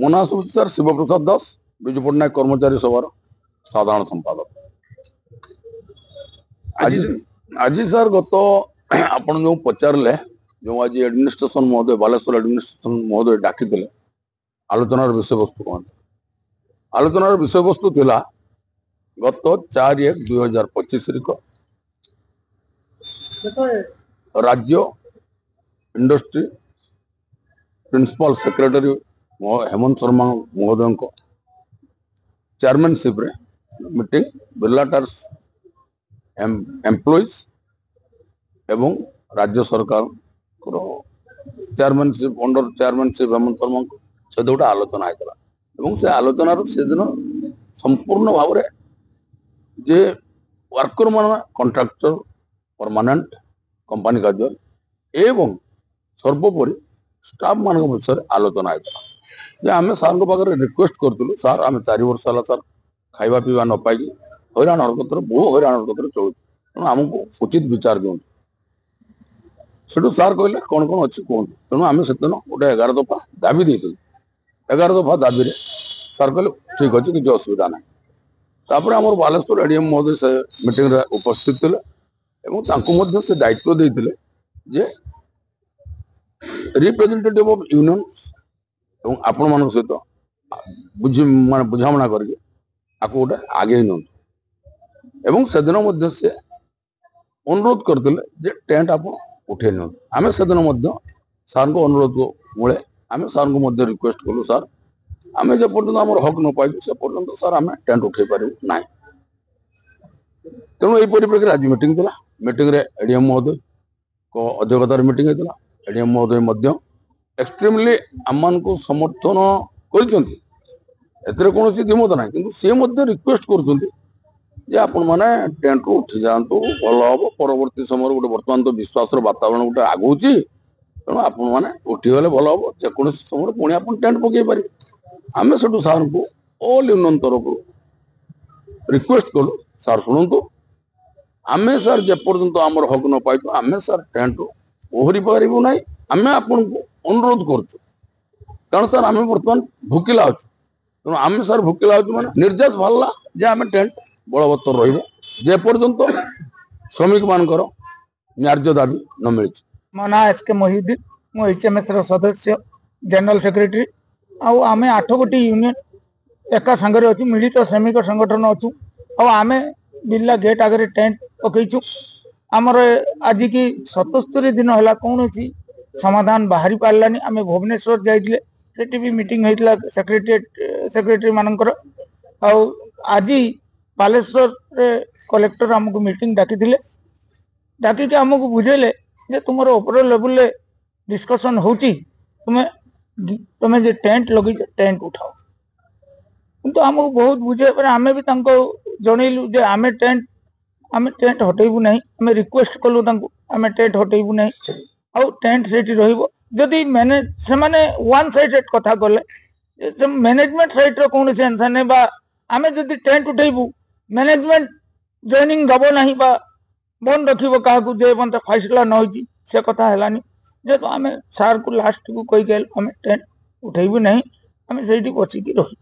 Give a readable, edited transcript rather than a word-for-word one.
ମୋ ନାଁ ହେଉଛି ସାର୍ ଶିବପ୍ରସାଦ ଦାସ, ବିଜୁ ପଟ୍ଟନାୟକ କର୍ମଚାରୀ ସଭାର ସାଧାରଣ ସମ୍ପାଦକ। ଆଜି ସାର୍ ଗତ ଆପଣ ଯେଉଁ ପଚାରିଲେ, ଯେଉଁ ଆଜି ଆଡମିନିଷ୍ଟ୍ରେସନ ମହୋଦୟ, ବାଲେଶ୍ୱର ଆଡମିନିଷ୍ଟ୍ରେସନ ମହୋଦୟ ଡାକିଥିଲେ, ଆଲୋଚନାର ବିଷୟବସ୍ତୁ କଣ? ଆଲୋଚନାର ବିଷୟବସ୍ତୁ ଥିଲା ଗତ 4/1/2025 राज्य industry principal secretary Hemant Sharma महोदय chairmanship meeting Birla tyres employees एवं राज्य सरकार chairmanship under chairmanship Hemant Sharma सहित गोटे आलोचना होता से आलोचनार से दिन संपूर्ण भाव जे वर्कर मान कॉन्ट्रैक्टर परमानेंट कंपनी कार्य एवं सर्वोपरि स्टाफ मान विषय आलोचना होता आम सार पाखे रिक्वेस्ट करूँ सार आम 4 वर्ष है सार खावा पीवा न पाई हईराण हरकत बहु हईराण हरकत चलू तेणु आमको उचित विचार दिखाँ से सार कहले कौन कौन अच्छी कहतु तेणु आम से दिन गोटे 11 दफा दाबी देते 11 दफा दाबी सार कहले ठीक अच्छे किसी असुविधा ना तापर आम बालेश्वर एडीएम महोदय से मीटिंग उपस्थित थे एवं से दायित्व देते जे रिप्रेजेंटेटिव ऑफ यूनियन एवं आपण मान सहित मान बुझामणा करके गोटे आगे एवं से दिन से अनुरोध करते टेंट आप उठे नि आम से दिन सार को अनुरोध मूले आम सार को रिक्वेस्ट कलु सार आम जे पर्यटन आम हक न पाइबू से पर्यटन सार आम टेंट उठे पारू ना तेणु यही परिप्रेक्षी आज मीटिंग थी मीटिंग एडीएम महोदय को अध्यक्षतार मीटिंग होता एडीएम महोदय एक्सट्रीमली आम को समर्थन कर कौन द्विमत ना कि सी रिक्वेस्ट कर आपण मैंने टेंट रू उठी जातु भल हम परवर्ती समय गोटे बर्तमान तो विश्वास वातावरण गोटे आगुची तेणु आपण मैंने उठीगले भल हम जेको समय पुणी आप टेंट पकई पारे आम से सार को ऑल यूनियन तरफ रिक्वेस्ट कलु सार शुणु आम सार जेपर्यंत आम हक न पाई आम सार टेंट ओहरी पारू ना आम आपन को अनुरोध करुँ कारण सार आम बर्तमान भुकिला अच्छु तेणु आम सार भुकिला अच्छु मैंने निर्देश बाहर जे आम टेंट बलवत्तर रपर्यंत श्रमिक मानकर न्याय्य दाबी न मिली। मो ना एसके मोहिउद्दीन मु एचएमएस सदस्य जनरल सेक्रेटरी आम 8 गोटी यूनियन एका सांगे अच्छु मिलित श्रमिक संगठन अच्छु आम बिरला गेट आगे टेंट पकईचु आमर आज की 77 दिन है कौन समाधान बाहरी पारानी आम भुवनेश्वर जाइए सेठी भी मीटिंग होता सेक्रेटरी मानकर आज बालेश्वर कलेक्टर आमको मीटिंग डाकी आमको बुझेले जे तुम ऊपर लेवल डिस्कशन होची तुम्हें जे टेंट लगे टेंट उठाओ किंतु आमको बहुत बुझे आम भी जनइलु जे आम टेंट हटेबू ना आम रिक्वेस्ट कलु आम टेंट हटेबू ना टेंट से जदि से वन साइडेड कथा कले मैनेजमेंट साइड कौन आंसर नहीं आम जदि टेंट उठेबू मैनेजमेंट जॉइनिंग दब ना बंद रख क्या जे बंद फैसला न होती से कथा है जेहेतु आम सार को लास्ट को कहीकि आम टेंट उठेबू ना आम से बसिकी रही